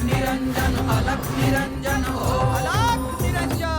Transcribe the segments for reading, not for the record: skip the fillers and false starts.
निरंजन अलख निरंजन हो अलख निरंजन.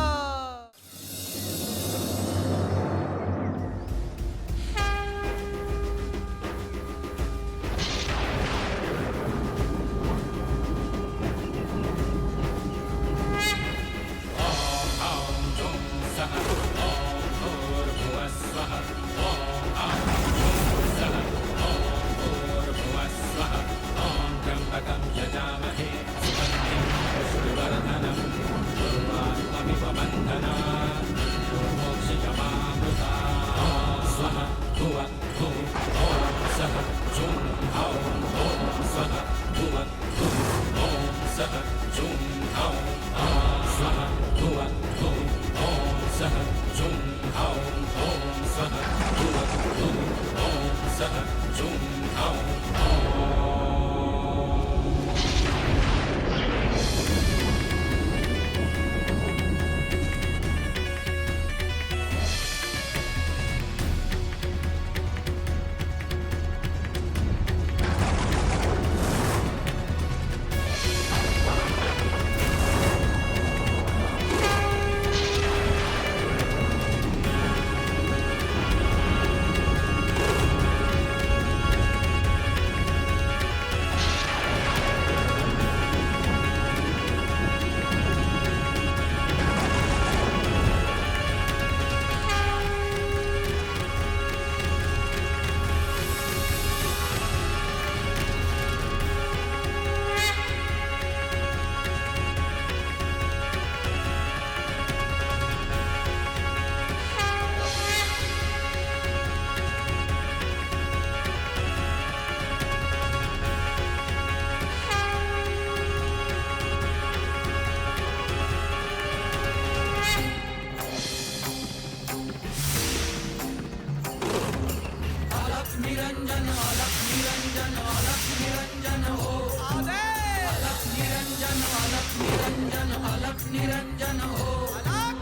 निरंजन अलख निरंजन अलख निरंजन हो अलख निरंजन अलख निरंजन हो अलख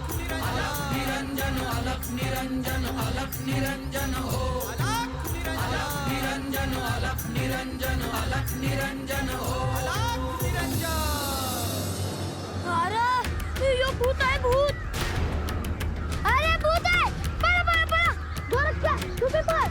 निरंजन अलख निरंजन अलख निरंजन हो अलख निरंजन अलख निरंजन अलख निरंजन हो अलख निरंजन. अरे यो भूत आहे भूत. अरे भूत आहे. पळा पळा पळा. जोरात घ्या. तुम्ही पळ.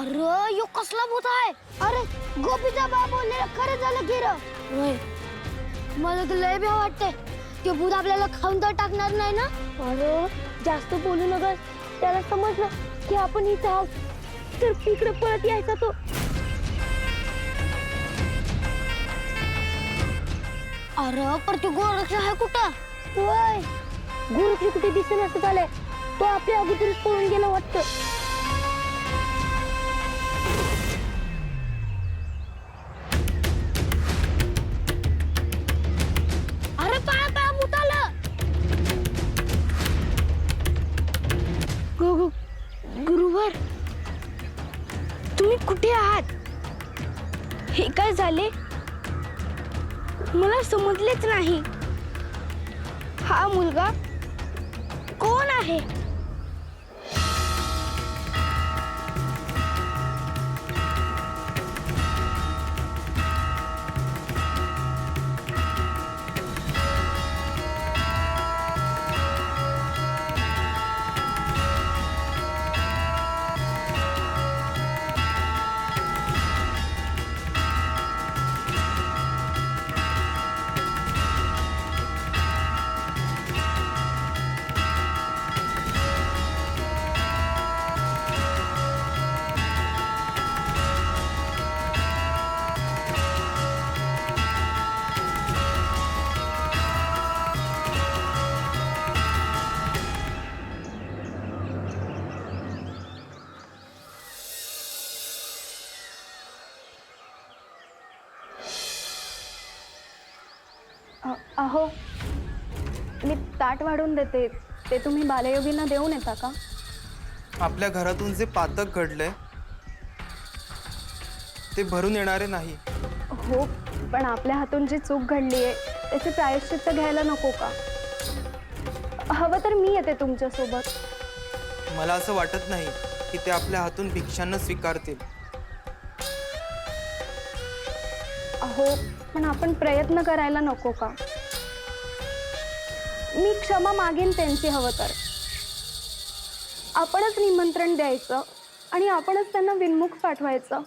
अरे यो कसला भूत आहे. अरे गोपीचा बा बोललेलं खरं झालं की र. मला तर लय भ्या वाटते. ते भूत आपल्याला खाऊन तर टाकणार नाही ना. अरे जास्त बोलू नका. त्याला समजलं की आपण इथं आहोत तर तिकडे पळत यायचा तो. अरे पर तो गोरक्ष आहे कुठं. होय गोरक्ष कुठे दिसेना असं झालंय. तो आपल्या अगोदरच पळून गेला वाटतं. गुरुवर तुम्ही कुठे आहात. हे काय झाले मला समजलेच नाही. हा मुलगा कोण आहे. अहो, मी ताट वाढून देते, ते तुम्ही बालयोगींना देऊन येता का? आपल्या घरातून जे पातक घडलंय ते भरून येणारे नाही. हो, पण आपल्या हातून जी चूक घडली आहे त्याचे प्रायश्चित्त घ्यायला नको का? हवं तर मी येते तुमच्यासोबत. मला असं वाटत नाही की ते आपल्या हातून भिक्षांना स्वीकारतील. अहो, पण आपण प्रयत्न करायला नको का? मी क्षमा मागेन त्यांची. हवं तर आपणच निमंत्रण द्यायचं आणि आपणच त्यांना विनमुख पाठवायचं.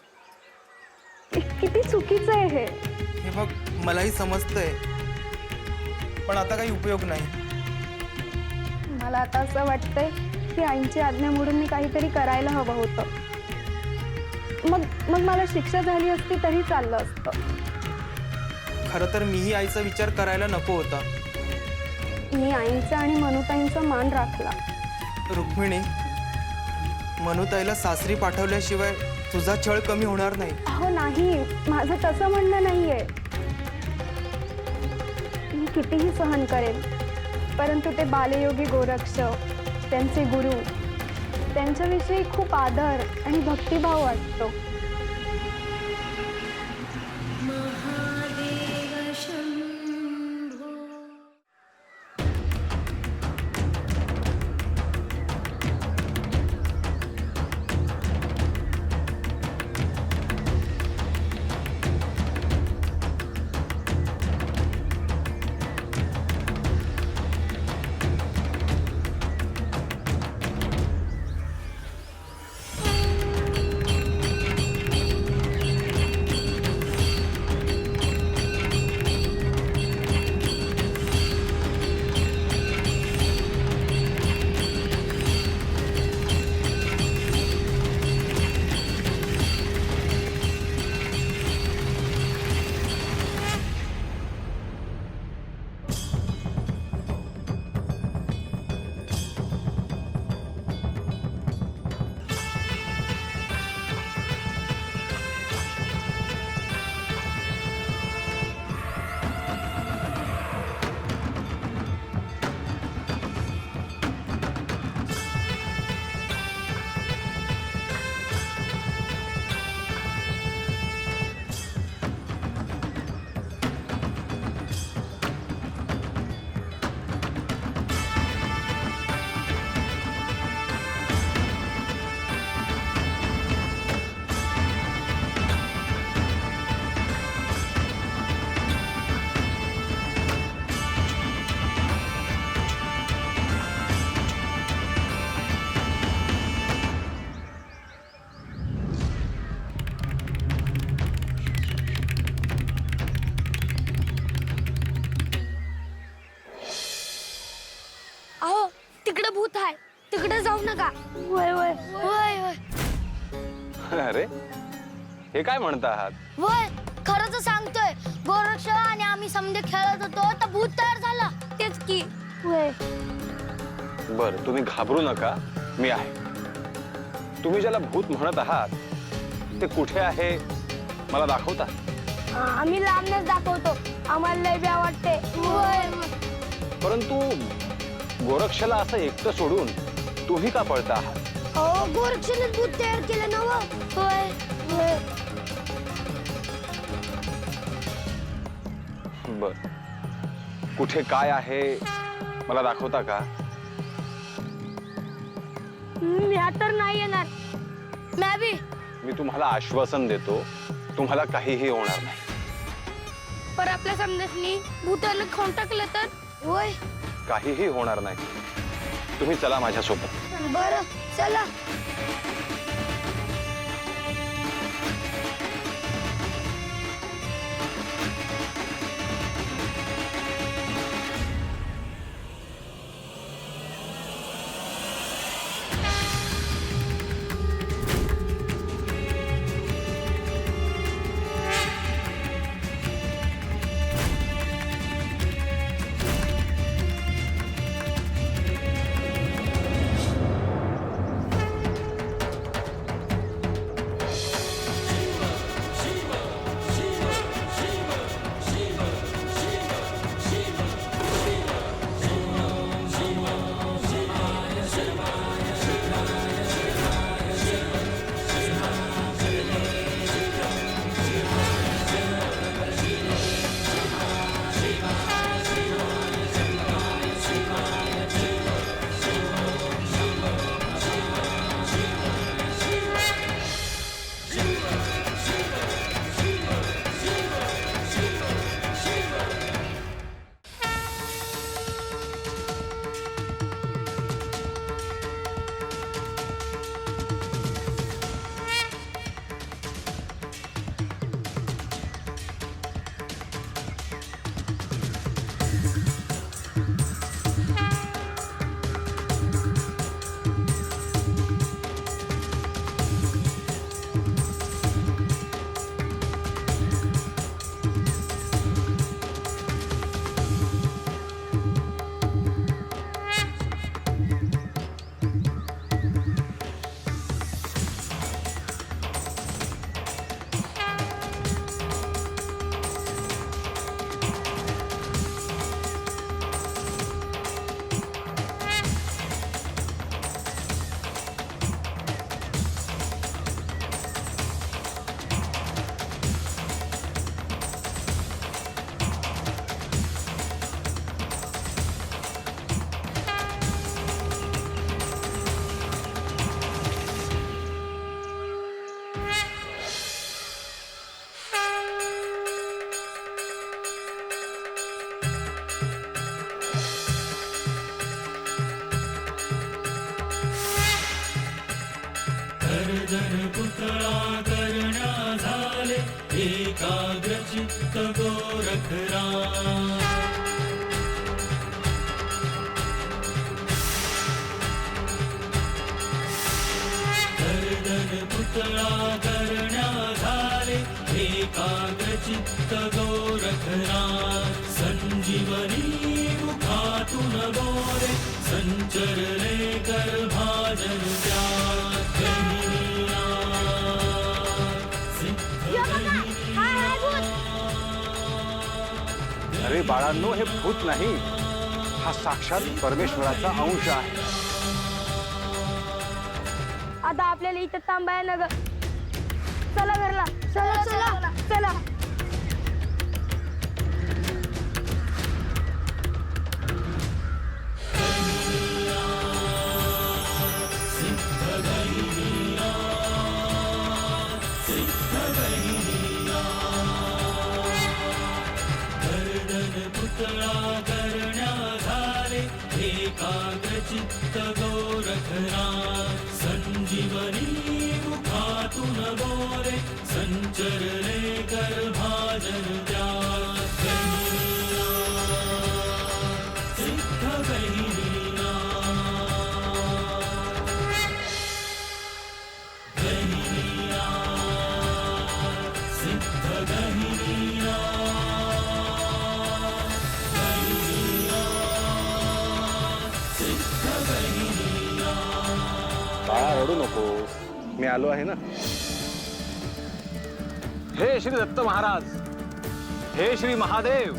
किती चुकीचं आहे हे. हे बघ, मलाही समजतंय, पण आता काही उपयोग नाही. मला आता असं वाटतंय की आईंची आज्ञा मोडून मी काहीतरी करायला हवं होतं. मग मला शिक्षा झाली असती तरी चाललं असतं. खरं तर मीही आईचा विचार करायला नको होता. मी आईंचा आणि मनुताईंचा मान राखला. रुक्मिणी, मनुताईला सासरी पाठवल्याशिवाय तुझा छळ कमी होणार नाही. अहो नाही, माझं तसं म्हणणं नाहीये. मी कितीही सहन करेन, परंतु ते बालयोगी गोरक्ष, त्यांचे गुरु, त्यांच्याविषयी खूप आदर आणि भक्तिभाव वाटतो. अहो, तिकडे भूत आहे, तिकडे जाऊ नका. वय वय वय वय अरे, हे काय म्हणता आहात? वय, खरंच सांगतोय. गोरक्ष आणि आम्ही समजे खेळत होतो तर भूत तयार झाला. तेच की. वय. बरं, तुम्ही घाबरू नका, मी आहे. तुम्ही ज्याला भूत म्हणत आहात ते कुठे आहे मला दाखवता? आम्ही लांबनच दाखवतो. आम्हाला लय भ्या वाटते. वय. परंतु गोरक्षला असं एकटं सोडून तुम्ही का पळता आहात? अहो, गोरक्षने भूत तयार केलं ना. वय वय. बर, कुठे काय आहे मला दाखवता का? मी तर नाही येणार. मॅबी. मी तुम्हाला आश्वासन देतो, तुम्हाला काहीही होणार नाही. पर आपल्या समजणी भूतानं खाऊन टाकलं तर? होय. काहीही होणार नाही. तुम्ही चला माझ्यासोबत. बरं, चला. गर्दन पुतळा करण्या झाले एकाग्रचित्त गोरखराम गर्दन पुतळा करण्या झाले एकाग्रचित्त गोरखनाथ संजीवनी मुखातून बोले संचरले गर्भाजन त्यात गहिनीया सिद्ध अरे बाळांनो, हे भूत नाही, हा साक्षात परमेश्वराचा अंश आहे. आता आपल्याला इथं थांबाय ना ग. चला घरला. चला चला चला. गर्दन पुतळा करण्या झाले एकाग्रचित्त गोरखनाथ संजीवनी मुखातून बोले संचरले गर्भाजन त्यात गहिनीया सिद्ध गहिनीया गहिनीया सिद्ध गहिनीया सिद्ध गहिनीया. बाळा, रडू नको, मी आलो आहे ना. हे श्री दत्त महाराज, हे श्री महादेव,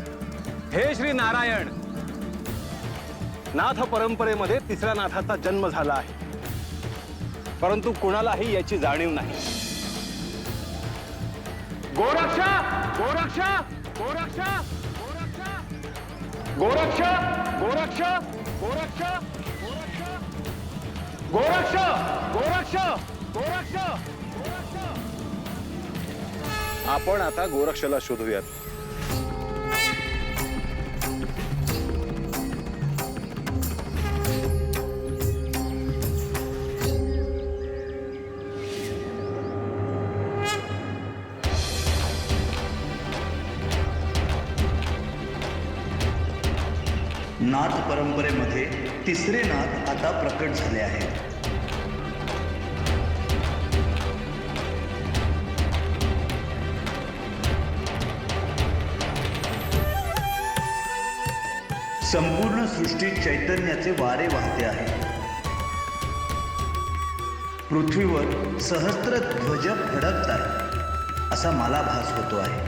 हे श्री नारायण. नाथ परंपरेमध्ये तिसऱ्या नाथाचा जन्म झाला आहे, परंतु कुणालाही याची जाणीव नाही. गोरक्ष गोरक्ष गोरक्ष गोरक्ष गोरक्ष गोरक्ष गोरक्ष गोरक्ष गोरक्ष गोरक्ष. आपण आता गोरक्षला शोधूयात. नाथ परंपरेमध्ये तिसरे नाथ आता प्रकट झाले आहेत. संपूर्ण सृष्टीत चैतन्याचे वारे वाहते आहे. पृथ्वीवर सहस्त्र ध्वज फडकत आहे असा मला भास होतो आहे.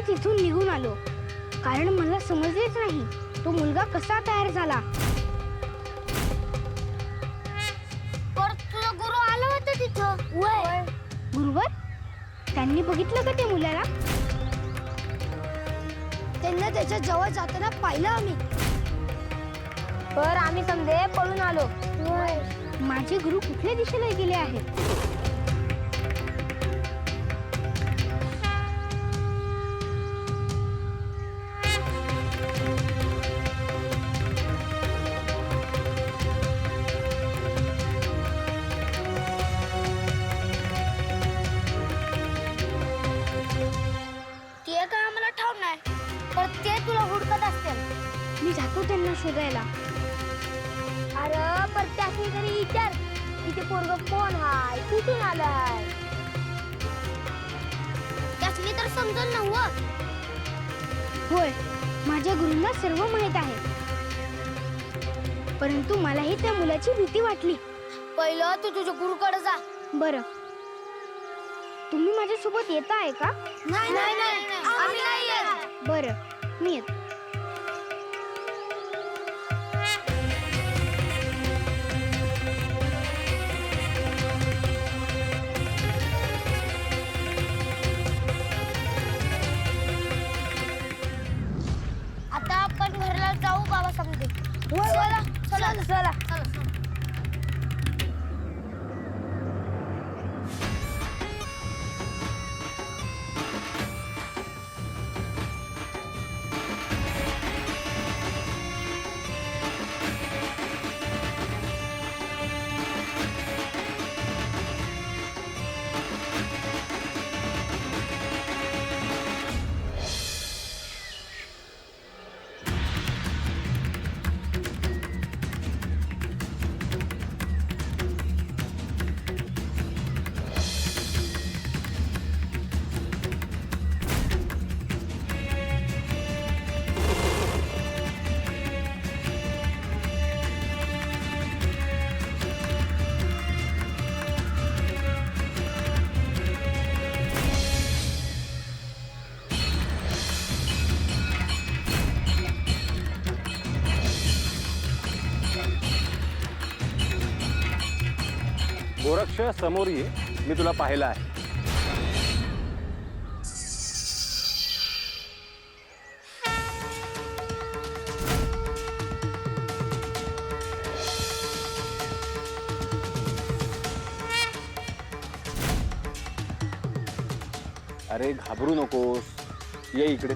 तिथून निघून आलो, कारण मला समजलेच नाही तो मुलगा कसा तयार झाला. पर तुझा गुरु आला होता तिथं. वय गुरुवर त्यांनी बघितलं का ते मुलाला? त्यांना त्याच्या जवळ जाताना पाहिलं आम्ही. पर आम्ही समजे पळून आलो. माझे गुरु कुठल्या दिशेला गेले आहेत? मी जातो त्यांना शोधायला. अरे पण त्याची तरी विचार, इथे पोरग कोण हाय, कुठून आलाय? त्यासनी तर समजल ना. होय, माझ्या गुरूंना सर्व माहीत आहे, परंतु मलाही त्या मुलाची भीती वाटली. पहिलं तू तुझ्या गुरुकडे जा. बरं, तुम्ही माझ्यासोबत येत आहे का? नाही आम्ही नाही येत. बरं, मी येतो. आता आपण घरला जाऊ बाबा समजे. चला चला चला चला. गोरक्ष समोर ये, मी तुला पाहिलं आहे. अरे घाबरू नकोस, ये इकडे.